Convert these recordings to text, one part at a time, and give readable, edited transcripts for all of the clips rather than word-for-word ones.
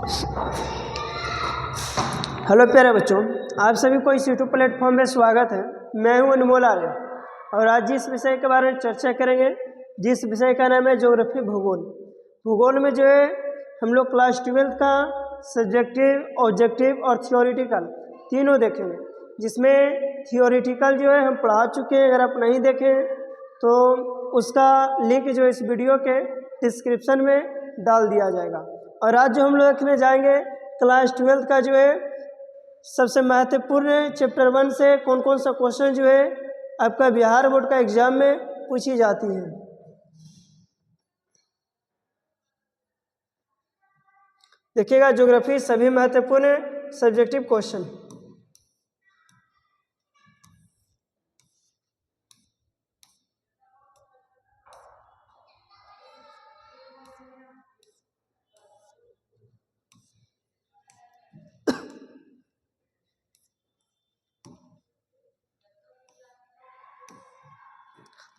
Hello प्यारे बच्चों, आप सभी को इस यूट्यूब प्लेटफॉर्म में स्वागत है। मैं हूं अनमोल आर्य और आज जिस विषय के बारे में चर्चा करेंगे, जिस विषय का नाम है ज्योग्राफी भूगोल। भूगोल में जो है हम लोग क्लास 12 का सब्जेक्टिव, ऑब्जेक्टिव और थियोरिटिकल तीनों देखेंगे, जिसमें थियोरिटिकल जो है हम पढ़ा चुके हैं। अगर आप नहीं देखें तो उसका लिंक जो इस वीडियो के डिस्क्रिप्शन में डाल दिया जाएगा। और आज जो हम लोग देखने जाएंगे क्लास 12 का जो है सबसे महत्वपूर्ण चैप्टर 1 से कौन कौन सा क्वेश्चन जो है आपका बिहार बोर्ड का एग्जाम में पूछी जाती है। देखिएगा, ज्योग्राफी सभी महत्वपूर्ण सब्जेक्टिव क्वेश्चन।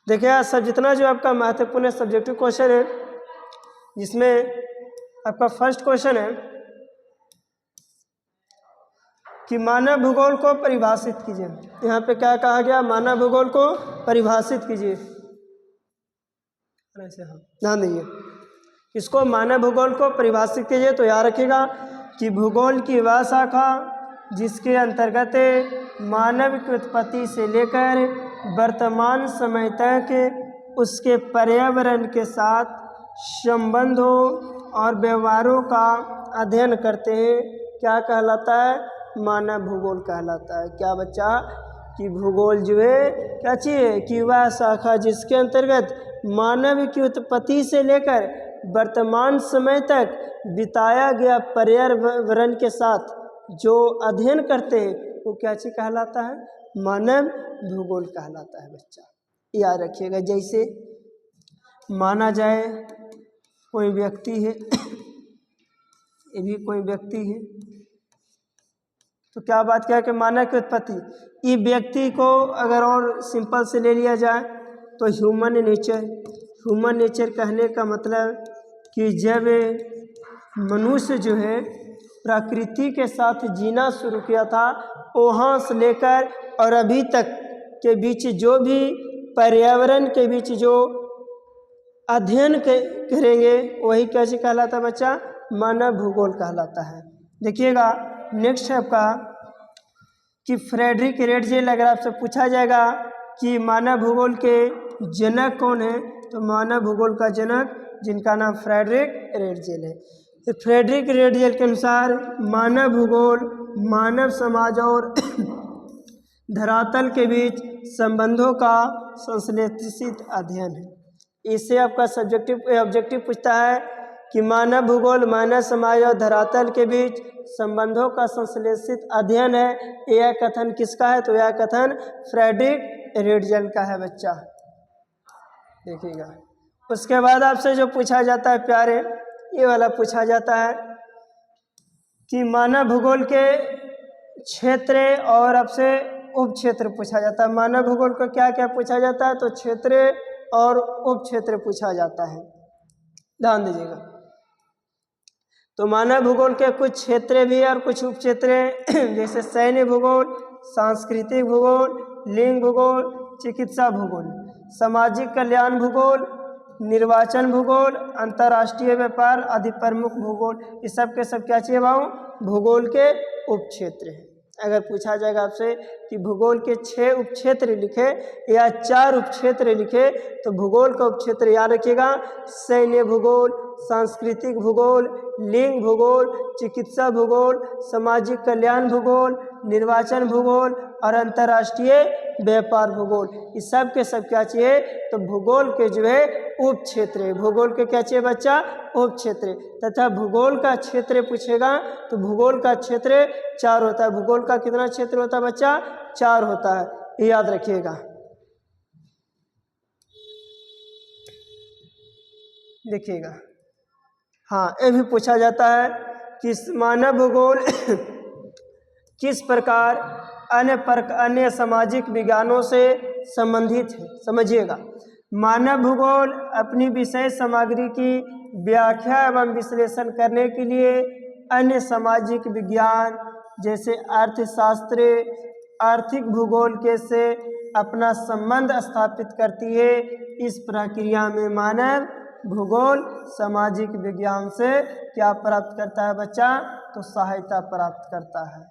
देखिए, आज सब जितना जो आपका महत्वपूर्ण सब्जेक्टिव क्वेश्चन है, जिसमें आपका फर्स्ट क्वेश्चन है कि मानव भूगोल को परिभाषित कीजिए। यहाँ पे क्या कहा गया? मानव भूगोल को परिभाषित कीजिए। ध्यान दीजिए, इसको मानव भूगोल को परिभाषित कीजिए। तो याद रखिएगा कि भूगोल की वह शाखा जिसके अंतर्गत मानव की उत्पत्ति से लेकर वर्तमान समय तक उसके पर्यावरण के साथ संबंधों और व्यवहारों का अध्ययन करते हैं, क्या कहलाता है? मानव भूगोल कहलाता है। क्या बच्चा? कि भूगोल जो है क्या चीज़ है? कि वह शाखा जिसके अंतर्गत मानव की उत्पत्ति से लेकर वर्तमान समय तक बिताया गया पर्यावरण के साथ जो अध्ययन करते हैं, वो क्या चीज़ कहलाता है? मानव भूगोल कहलाता है। बच्चा याद रखिएगा, जैसे माना जाए कोई व्यक्ति है, ये भी कोई व्यक्ति है, तो क्या बात क्या है कि मानव की उत्पत्ति, ये व्यक्ति को अगर और सिंपल से ले लिया जाए तो ह्यूमन नेचर। ह्यूमन नेचर कहने का मतलब कि जब मनुष्य जो है प्रकृति के साथ जीना शुरू किया था, वहाँ से लेकर और अभी तक के बीच जो भी पर्यावरण के बीच जो अध्ययन करेंगे, वही कैसे कहलाता है बच्चा? मानव भूगोल कहलाता है। देखिएगा, नेक्स्ट है आपका कि फ्रेडरिक रेडजेल। अगर आपसे पूछा जाएगा कि मानव भूगोल के जनक कौन है, तो मानव भूगोल का जनक जिनका नाम फ्रेडरिक रेडजेल है। तो फ्रेडरिक रेडजेल के अनुसार मानव भूगोल मानव समाज और धरातल के बीच संबंधों का संश्लेषित अध्ययन है। इससे आपका सब्जेक्टिव ऑब्जेक्टिव पूछता है कि मानव भूगोल मानव समाज और धरातल के बीच संबंधों का संश्लेषित अध्ययन है। यह कथन किसका है? तो यह कथन फ्रेडरिक रेडजेल का है। बच्चा देखिएगा, उसके बाद आपसे जो पूछा जाता है प्यारे, ये वाला पूछा जाता है कि मानव भूगोल के क्षेत्र और आपसे उप क्षेत्र पूछा जाता है। मानव भूगोल को क्या क्या पूछा जाता है? तो क्षेत्र और उप क्षेत्र पूछा जाता है। ध्यान दीजिएगा, तो मानव भूगोल के कुछ क्षेत्र भी है और कुछ उप क्षेत्र हैं, जैसे सैन्य भूगोल, सांस्कृतिक भूगोल, लिंग भूगोल, चिकित्सा भूगोल, सामाजिक कल्याण भूगोल, निर्वाचन भूगोल, अंतर्राष्ट्रीय व्यापार आदि प्रमुख भूगोल। ये सब के सब क्या चाहिए भाव? भूगोल के उप क्षेत्र हैं। अगर पूछा जाएगा आपसे कि भूगोल के 6 उप क्षेत्र लिखे या 4 उप क्षेत्र लिखे, तो भूगोल का उप क्षेत्र याद रखिएगा: सैन्य भूगोल, सांस्कृतिक भूगोल, लिंग भूगोल, चिकित्सा भूगोल, सामाजिक कल्याण भूगोल, निर्वाचन भूगोल और अंतर्राष्ट्रीय व्यापार भूगोल। इस सब के सब क्या चाहिए? तो भूगोल के जो है उप क्षेत्र है। भूगोल के क्या चाहिए बच्चा? उप क्षेत्र। तथा भूगोल का क्षेत्र पूछेगा तो भूगोल का क्षेत्र 4 होता है। भूगोल का कितना क्षेत्र होता है बच्चा? 4 होता है, ये याद रखिएगा। देखिएगा, हाँ, ये भी पूछा जाता है कि मानव भूगोल किस प्रकार अन्य सामाजिक विज्ञानों से संबंधित है। समझिएगा, मानव भूगोल अपनी विषय सामग्री की व्याख्या एवं विश्लेषण करने के लिए अन्य सामाजिक विज्ञान जैसे अर्थशास्त्र, आर्थिक भूगोल के से अपना संबंध स्थापित करती है। इस प्रक्रिया में मानव भूगोल सामाजिक विज्ञान से क्या प्राप्त करता है बच्चा? तो सहायता प्राप्त करता है।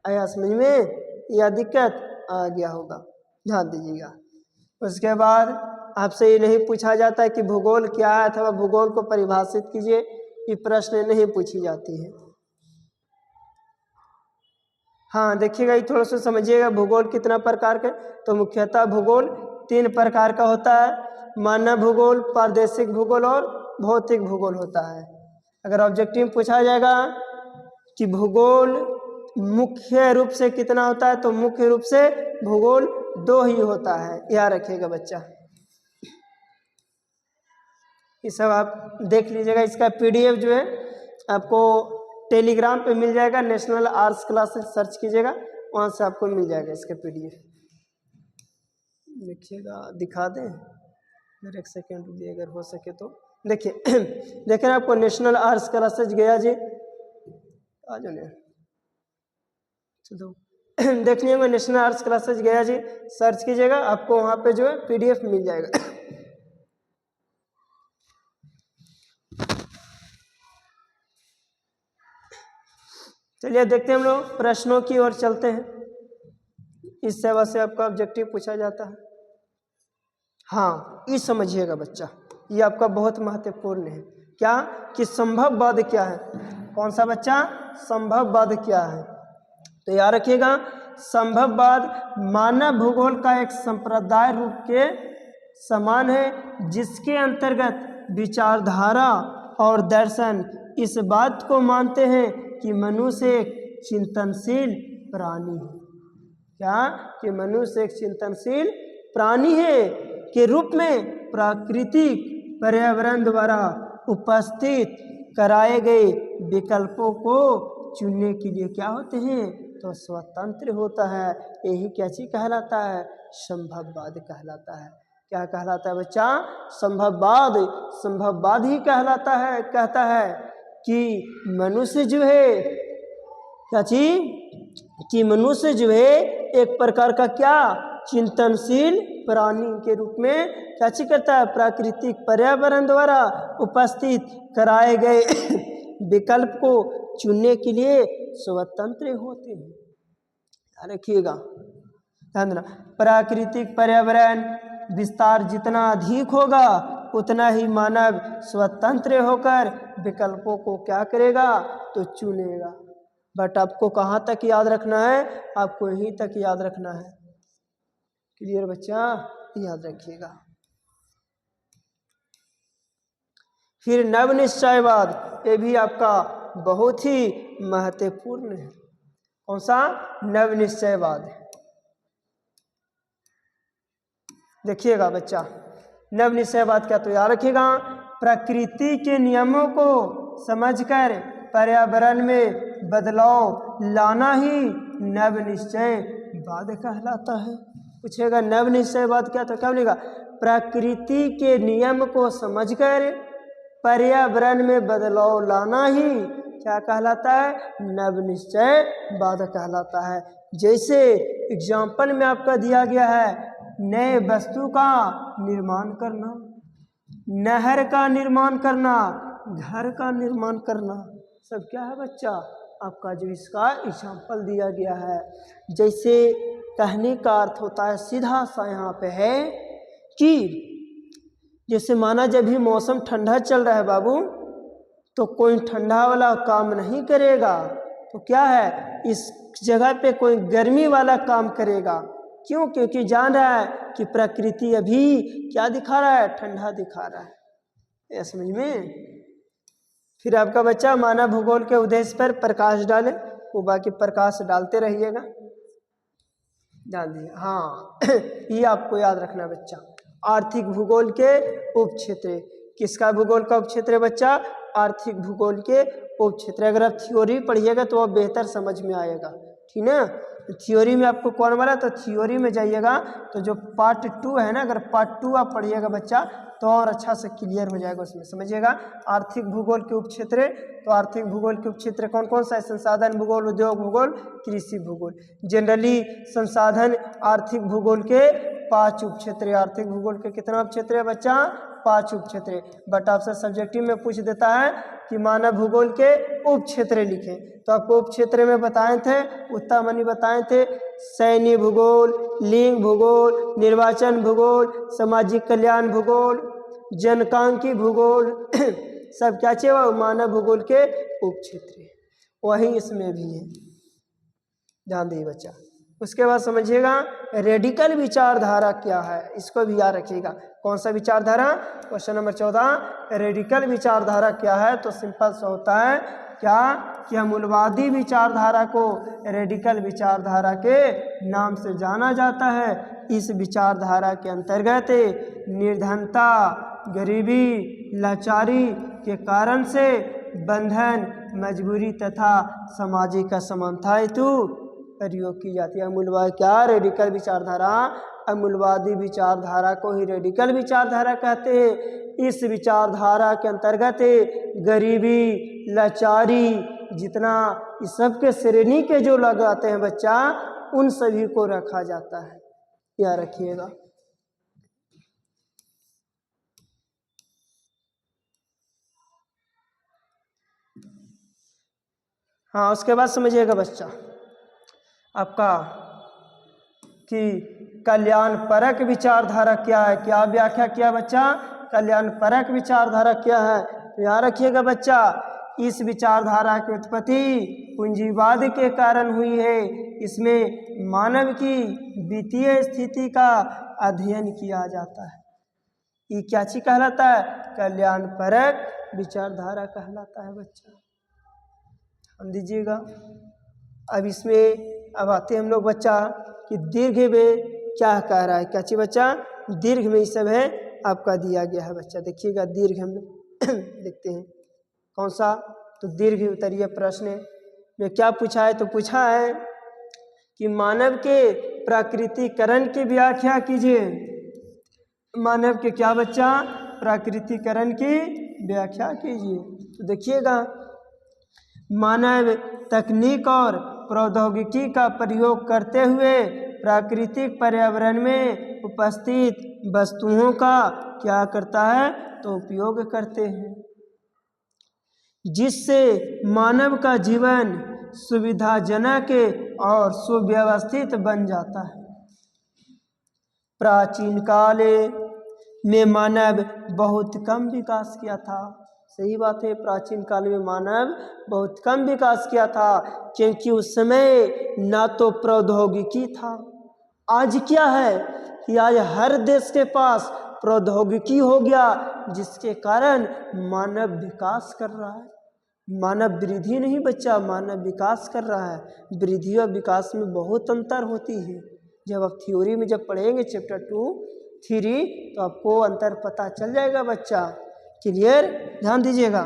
आया समझ में? या दिक्कत आ गया होगा, ध्यान दीजिएगा। उसके बाद आपसे ये नहीं पूछा जाता है कि भूगोल क्या है अथवा भूगोल को परिभाषित कीजिए, ये प्रश्न नहीं पूछी जाती है। हाँ देखिएगा, ये थोड़ा सा समझिएगा। भूगोल कितना प्रकार के? तो मुख्यतः भूगोल 3 प्रकार का होता है। मानव भूगोल, प्रादेशिक भूगोल और भौतिक भूगोल होता है। अगर ऑब्जेक्टिव में पूछा जाएगा कि भूगोल मुख्य रूप से कितना होता है, तो मुख्य रूप से भूगोल 2 ही होता है, याद रखिएगा बच्चा। ये सब आप देख लीजिएगा। इसका पीडीएफ जो है आपको टेलीग्राम पे मिल जाएगा, नेशनल आर्ट्स क्लासेस सर्च कीजिएगा, वहाँ से आपको मिल जाएगा इसका पीडीएफ। देखिएगा, दिखा दें, अगर 1 सेकेंड रुकिए अगर हो सके तो। देखिए देखें आपको नेशनल आर्ट्स क्लासेज गया जी, आ जाओ चलो देख लीजिएगा, नेशनल आर्ट्स क्लासेज गया जी सर्च कीजिएगा, आपको वहाँ पे जो है पीडीएफ मिल जाएगा। चलिए देखते हैं हम लोग प्रश्नों की ओर चलते हैं। इस सेवा से आपका ऑब्जेक्टिव पूछा जाता है। हाँ ये समझिएगा बच्चा, ये आपका बहुत महत्वपूर्ण है। क्या कि संभववाद क्या है? कौन सा बच्चा? संभववाद क्या है? तो याद रखिएगा, संभववाद मानव भूगोल का एक संप्रदाय रूप के समान है, जिसके अंतर्गत विचारधारा और दर्शन इस बात को मानते हैं कि मनुष्य एक चिंतनशील प्राणी है। क्या कि मनुष्य एक चिंतनशील प्राणी है के रूप में प्राकृतिक पर्यावरण द्वारा उपस्थित कराए गए विकल्पों को चुनने के लिए क्या होते हैं? तो स्वतंत्र होता है। यही क्या चीज कहलाता है? संभववाद कहलाता है। क्या कहलाता है बच्चा? संभववाद। संभववाद ही कहलाता है, कहता है कि मनुष्य जो है क्या चीज? कि मनुष्य जो है एक प्रकार का क्या? चिंतनशील प्राणी के रूप में क्या चीज करता है? प्राकृतिक पर्यावरण द्वारा उपस्थित कराए गए विकल्प को चुनने के लिए स्वतंत्र होते हैं। रखिएगा ध्यान देना, प्राकृतिक पर्यावरण विस्तार जितना अधिक होगा उतना ही मानव स्वतंत्र होकर विकल्पों को क्या करेगा? तो चुनेगा। बट आपको कहाँ तक याद रखना है? आपको यहीं तक याद रखना है। क्लियर बच्चा? याद रखिएगा। फिर नवनिश्चयवाद, ये भी आपका बहुत ही महत्वपूर्ण है। कौन सा? नवनिश्चयवाद। देखिएगा बच्चा, नवनिश्चयवाद क्या? तो याद रखिएगा, प्रकृति के नियमों को समझकर पर्यावरण में बदलाव लाना ही नवनिश्चयवाद कहलाता है। पूछेगा नवनिश्चयवाद क्या? तो क्या बोलेगा? प्रकृति के नियम को समझकर पर्यावरण में बदलाव लाना ही क्या कहलाता है? नवनिश्चयवाद कहलाता है। जैसे एग्जाम्पल में आपका दिया गया है, नए वस्तु का निर्माण करना, नहर का निर्माण करना, घर का निर्माण करना, सब क्या है बच्चा? आपका जो इसका एग्जाम्पल दिया गया है। जैसे कहने का अर्थ होता है सीधा सा यहाँ पे है कि जैसे माना जब भी मौसम ठंडा चल रहा है बाबू, तो कोई ठंडा वाला काम नहीं करेगा, तो क्या है इस जगह पे कोई गर्मी वाला काम करेगा। क्यों? क्योंकि जान रहा है कि प्रकृति अभी क्या दिखा रहा है? ठंडा दिखा रहा है। ये समझ में? फिर आपका बच्चा मानव भूगोल के उद्देश्य पर प्रकाश डाले, वो बाकी प्रकाश डालते रहिएगा, डाल दिए। हाँ ये आपको याद रखना बच्चा। आर्थिक भूगोल के उपक्षेत्र, किसका भूगोल का उपक्षेत्र है बच्चा? आर्थिक भूगोल के उपक्षेत्र। अगर आप थ्योरी पढ़िएगा तो आप बेहतर समझ में आएगा, ठीक ना। थ्योरी में आपको कौन वाला? तो थ्योरी में जाइएगा तो जो पार्ट 2 है ना, अगर पार्ट 2 आप पढ़िएगा बच्चा तो और अच्छा से क्लियर हो जाएगा उसमें, समझिएगा। आर्थिक भूगोल के उपक्षेत्र, तो आर्थिक भूगोल के उपक्षेत्र कौन कौन सा है? संसाधन भूगोल, उद्योग भूगोल, कृषि भूगोल। जनरली संसाधन आर्थिक भूगोल के 5 उपक्षेत्र। आर्थिक भूगोल के कितना उपक्षेत्र है बच्चा? 5 उपक्षेत्र। बट आपसे सब्जेक्टिव में पूछ देता है कि मानव भूगोल के उपक्षेत्र लिखें, तो आपको उपक्षेत्र में बताए थे, उत्तर मनी बताए थे, सैन्य भूगोल, लिंग भूगोल, निर्वाचन भूगोल, सामाजिक कल्याण भूगोल, जनकांकी भूगोल सब क्या चाहिए? वो मानव भूगोल के उपक्षेत्र, वही इसमें भी है, ध्यान दीजिए बच्चा। उसके बाद समझिएगा रेडिकल विचारधारा क्या है, इसको भी याद रखिएगा। कौन सा विचारधारा? क्वेश्चन नंबर 14, रेडिकल विचारधारा क्या है? तो सिंपल सा होता है क्या कि मूलवादी विचारधारा को रेडिकल विचारधारा के नाम से जाना जाता है। इस विचारधारा के अंतर्गत निर्धनता, गरीबी, लाचारी के कारण से बंधन, मजबूरी तथा सामाजिक असमानता हेतु प्रयोग की जाती है। मूलवादी क्या? रेडिकल विचारधारा। मूलवादी विचारधारा को ही रेडिकल विचारधारा कहते हैं। इस विचारधारा के अंतर्गत गरीबी, लाचारी, जितना इस सब के श्रेणी के जो लोग आते हैं बच्चा, उन सभी को रखा जाता है, याद रखिएगा। हाँ, उसके बाद समझिएगा बच्चा आपका कि कल्याण परक विचारधारा क्या है। क्या व्याख्या किया बच्चा? कल्याण परक विचारधारा क्या है? तो याद रखिएगा बच्चा, इस विचारधारा की उत्पत्ति पूंजीवाद के कारण हुई है। इसमें मानव की वित्तीय स्थिति का अध्ययन किया जाता है। ये क्या चीज कहलाता है? कल्याण परक विचारधारा कहलाता है बच्चा, ध्यान दीजिएगा। अब इसमें अब आते हम लोग बच्चा कि दीर्घ में क्या कह रहा है। क्या चीज बच्चा? दीर्घ में ये सब है आपका दिया गया है बच्चा। देखिएगा दीर्घ हम देखते हैं कौन सा, तो दीर्घ उत्तरीय प्रश्न में क्या पूछा है? तो पूछा है कि मानव के प्राकृतिकरण की व्याख्या कीजिए। मानव के क्या बच्चा? प्राकृतिकरण की व्याख्या कीजिए। तो देखिएगा, मानव तकनीक और प्रौद्योगिकी का प्रयोग करते हुए प्राकृतिक पर्यावरण में उपस्थित वस्तुओं का क्या करता है? तो उपयोग करते हैं, जिससे मानव का जीवन सुविधाजनक और सुव्यवस्थित बन जाता है। प्राचीन काल में मानव बहुत कम विकास किया था। सही बात है, प्राचीन काल में मानव बहुत कम विकास किया था, क्योंकि उस समय ना तो प्रौद्योगिकी था। आज क्या है कि आज हर देश के पास प्रौद्योगिकी हो गया, जिसके कारण मानव विकास कर रहा है। मानव वृद्धि नहीं बच्चा, मानव विकास कर रहा है। वृद्धि और विकास में बहुत अंतर होती है। जब आप थ्योरी में जब पढ़ेंगे चैप्टर 2, 3, तो आपको अंतर पता चल जाएगा बच्चा, क्लियर, ध्यान दीजिएगा।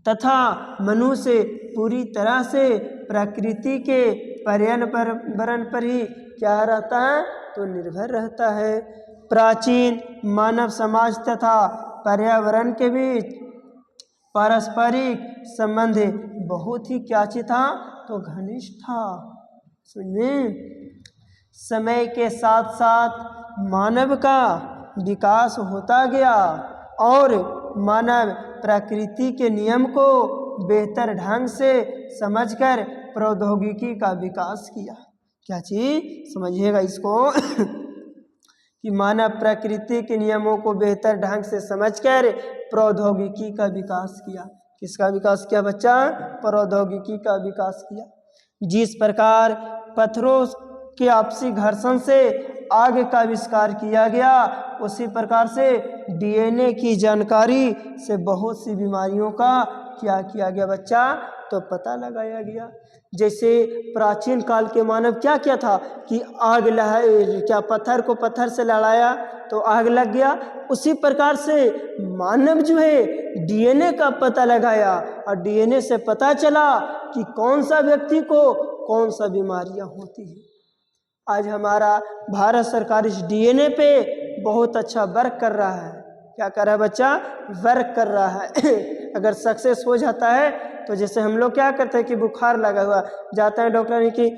तथा मनुष्य पूरी तरह से प्रकृति के पर्यावरण पर ही क्या रहता है? तो निर्भर रहता है। प्राचीन मानव समाज तथा पर्यावरण के बीच पारस्परिक संबंध बहुत ही क्या चीज था? तो घनिष्ठ था। समझे? समय के साथ साथ मानव का विकास होता गया और मानव प्रकृति के नियम को बेहतर ढंग से समझकर प्रौद्योगिकी का विकास किया। क्या चीज? समझिएगा इसको कि मानव प्रकृति के नियमों को बेहतर ढंग से समझकर प्रौद्योगिकी का विकास किया। किसका विकास किया बच्चा? प्रौद्योगिकी का विकास किया। जिस प्रकार पत्थरों के आपसी घर्षण से आग का आविष्कार किया गया, उसी प्रकार से डीएनए की जानकारी से बहुत सी बीमारियों का क्या किया गया बच्चा? तो पता लगाया गया। जैसे प्राचीन काल के मानव क्या किया था कि आग क्या पत्थर को पत्थर से लड़ाया तो आग लग गया। उसी प्रकार से मानव जो है डीएनए का पता लगाया और डीएनए से पता चला कि कौन सा व्यक्ति को कौन सा बीमारियां होती है। आज हमारा भारत सरकार इस डीएनए पे बहुत अच्छा वर्क कर रहा है। क्या कर रहा है बच्चा, वर्क कर रहा है। अगर सक्सेस हो जाता है तो जैसे हम लोग क्या करते हैं कि बुखार लगा हुआ, जाते हैं डॉक्टर की,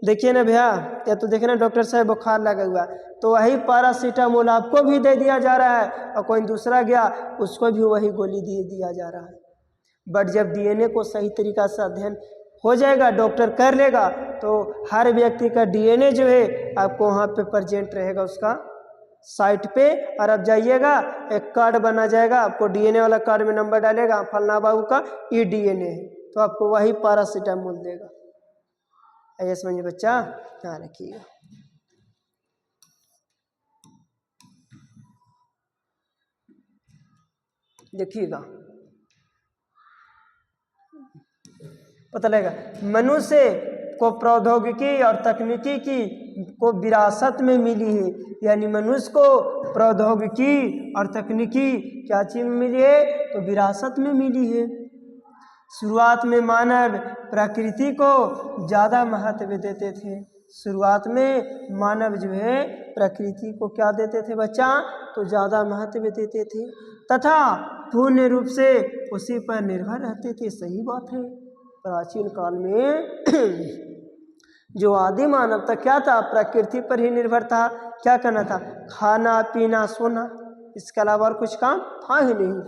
देखिए ना भैया, या तो देखिए ना डॉक्टर साहब बुखार लगा हुआ, तो वही पैरासीटामोल आपको भी दे दिया जा रहा है और कोई दूसरा गया उसको भी वही गोली दे दिया जा रहा है। बट जब डीएनए को सही तरीका से अध्ययन हो जाएगा, डॉक्टर कर लेगा, तो हर व्यक्ति का डीएनए जो है आपको वहाँ पे प्रेजेंट रहेगा उसका साइट पे, और अब जाइएगा एक कार्ड बना जाएगा, आपको डीएनए वाला कार्ड में नंबर डालेगा, फलना बाबू का ये डीएनए है, तो आपको वही पैरासीटामोल देगा। ऐसे समझिए बच्चा, ध्यान रखिएगा। देखिएगा पता लगेगा। मनुष्य को प्रौद्योगिकी और तकनीकी की को विरासत में मिली है, यानी मनुष्य को प्रौद्योगिकी और तकनीकी क्या चीज में मिली है, तो विरासत में मिली है। शुरुआत में मानव प्रकृति को ज़्यादा महत्व देते थे। शुरुआत में मानव जो है प्रकृति को क्या देते थे बच्चा, तो ज़्यादा महत्व देते थे तथा पूर्ण रूप से उसी पर निर्भर रहते थे। सही बात है। प्राचीन काल में जो आदि मानव था क्या था, प्रकृति पर ही निर्भर था। क्या करना था, खाना पीना सोना, इसके अलावा और कुछ काम था ही नहीं।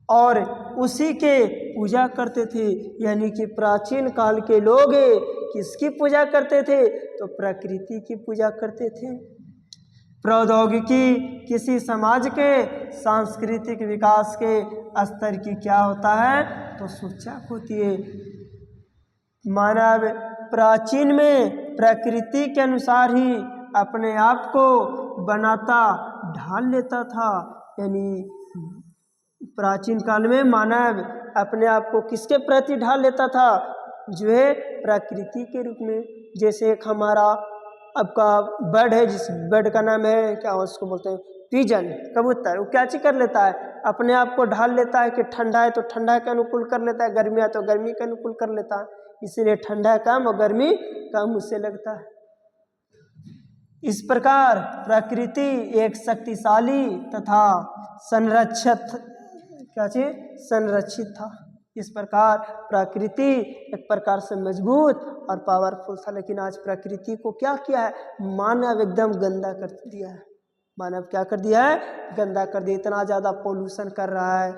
और उसी के पूजा करते थे, यानी कि प्राचीन काल के लोग किसकी पूजा करते थे, तो प्रकृति की पूजा करते थे। प्रौद्योगिकी किसी समाज के सांस्कृतिक विकास के स्तर की क्या होता है, तो सूचक होती है। मानव प्राचीन में प्रकृति के अनुसार ही अपने आप को बनाता ढाल लेता था, यानी प्राचीन काल में मानव अपने आप को किसके प्रति ढाल लेता था, जो है प्रकृति के रूप में। जैसे एक हमारा आपका बर्ड है, जिस बर्ड का नाम है क्या उसको बोलते हैं, पिजन, कबूतर, वो क्या चीज कर लेता है, अपने आप को ढाल लेता है कि ठंडा है तो ठंडा के अनुकूल कर लेता है, गर्मी है तो गर्मी के अनुकूल कर लेता है, इसीलिए ठंडा कम और गर्मी कम उससे लगता है। इस प्रकार प्रकृति एक शक्तिशाली तथा संरक्षित था। इस प्रकार प्रकृति एक प्रकार से मजबूत और पावरफुल था, लेकिन आज प्रकृति को क्या किया है, मानव एकदम गंदा कर दिया है। मानव क्या कर दिया है, गंदा कर दिया। इतना ज़्यादा पोल्यूशन कर रहा है,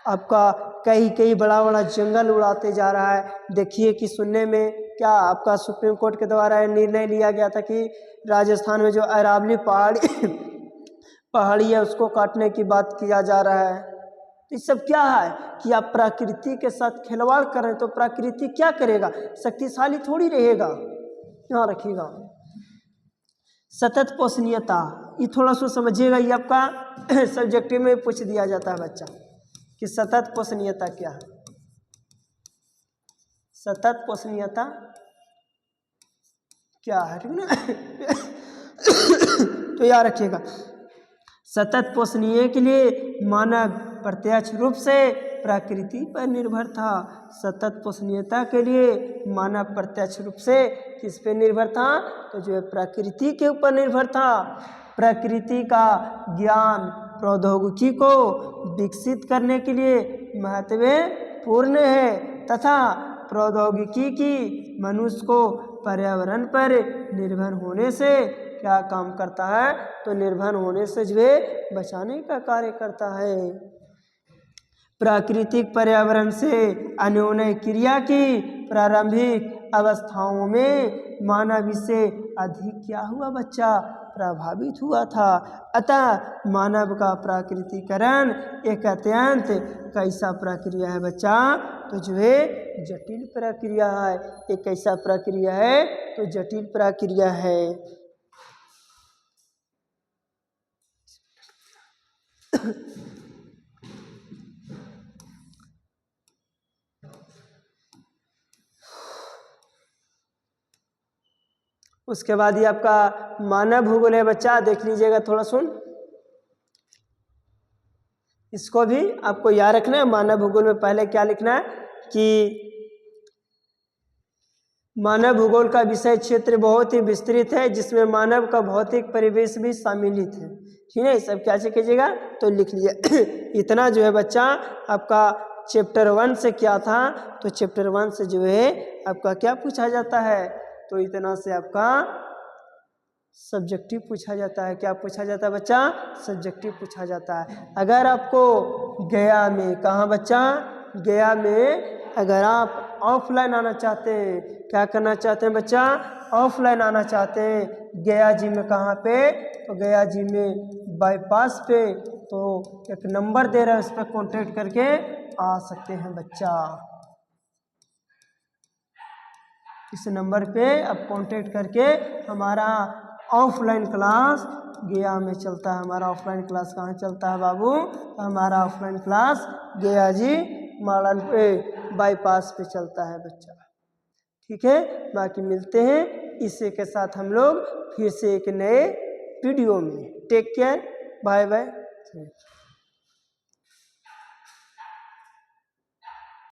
आपका कई बड़ा बड़ा जंगल उड़ाते जा रहा है। देखिए कि सुनने में क्या आपका सुप्रीम कोर्ट के द्वारा निर्णय लिया गया था कि राजस्थान में जो अरावली पहाड़ी है उसको काटने की बात किया जा रहा है। तो ये सब क्या है कि आप प्रकृति के साथ खिलवाड़ कर रहे हैं, तो प्रकृति क्या करेगा, शक्तिशाली थोड़ी रहेगा। यहाँ रखिएगा सतत पोषणीयता, ये थोड़ा सा समझिएगा, ये आपका सब्जेक्टिव में पूछ दिया जाता है बच्चा कि सतत पोषणीयता क्या है। सतत पोषणीयता क्या है, ठीक ना। तो याद रखिएगा, सतत पोषणीय के लिए मानव प्रत्यक्ष रूप से प्रकृति पर निर्भर था। सतत पोषणीयता के लिए मानव प्रत्यक्ष रूप से किस पे निर्भर था, तो जो है प्रकृति के ऊपर निर्भर था। प्रकृति का ज्ञान प्रौद्योगिकी को विकसित करने के लिए महत्वपूर्ण है तथा प्रौद्योगिकी की मनुष्य को पर्यावरण पर निर्भर होने से क्या काम करता है, तो निर्भर होने से जो है बचाने का कार्य करता है। प्राकृतिक पर्यावरण से अन्योन्य क्रिया की प्रारंभिक अवस्थाओं में मानव इससे अधिक क्या हुआ बच्चा, प्रभावित हुआ था। अतः मानव का प्राकृतिकरण एक अत्यंत कैसा प्रक्रिया है बच्चा, तो जो है जटिल प्रक्रिया है। एक कैसा प्रक्रिया है, तो जटिल प्रक्रिया है। उसके बाद ये आपका मानव भूगोल है बच्चा, देख लीजिएगा थोड़ा सुन, इसको भी आपको याद रखना है। मानव भूगोल में पहले क्या लिखना है कि मानव भूगोल का विषय क्षेत्र बहुत ही विस्तृत है, जिसमें मानव का भौतिक परिवेश भी सम्मिलित है। ठीक है, सब क्या से कीजिएगा तो लिख लीजिए। इतना जो है बच्चा आपका चैप्टर 1 से क्या था, तो चैप्टर 1 से जो है आपका क्या पूछा जाता है, तो इतना से आपका सब्जेक्टिव पूछा जाता है। क्या पूछा जाता है बच्चा, सब्जेक्टिव पूछा जाता है। अगर आपको गया में, कहाँ बच्चा, गया में अगर आप ऑफलाइन आना चाहते हैं, क्या करना चाहते हैं बच्चा, ऑफलाइन आना चाहते हैं गया जी में, कहाँ पे, तो गया जी में बाईपास पे, तो एक नंबर दे रहा है, उस पर कॉन्टेक्ट करके आ सकते हैं बच्चा। इस नंबर पे आप कांटेक्ट करके, हमारा ऑफलाइन क्लास गया में चलता है। हमारा ऑफलाइन क्लास कहाँ चलता है बाबू, तो हमारा ऑफलाइन क्लास गया जी मॉडल पे बाईपास पे चलता है बच्चा। ठीक है, बाकी मिलते हैं इसी के साथ हम लोग फिर से एक नए वीडियो में। Take care, bye bye.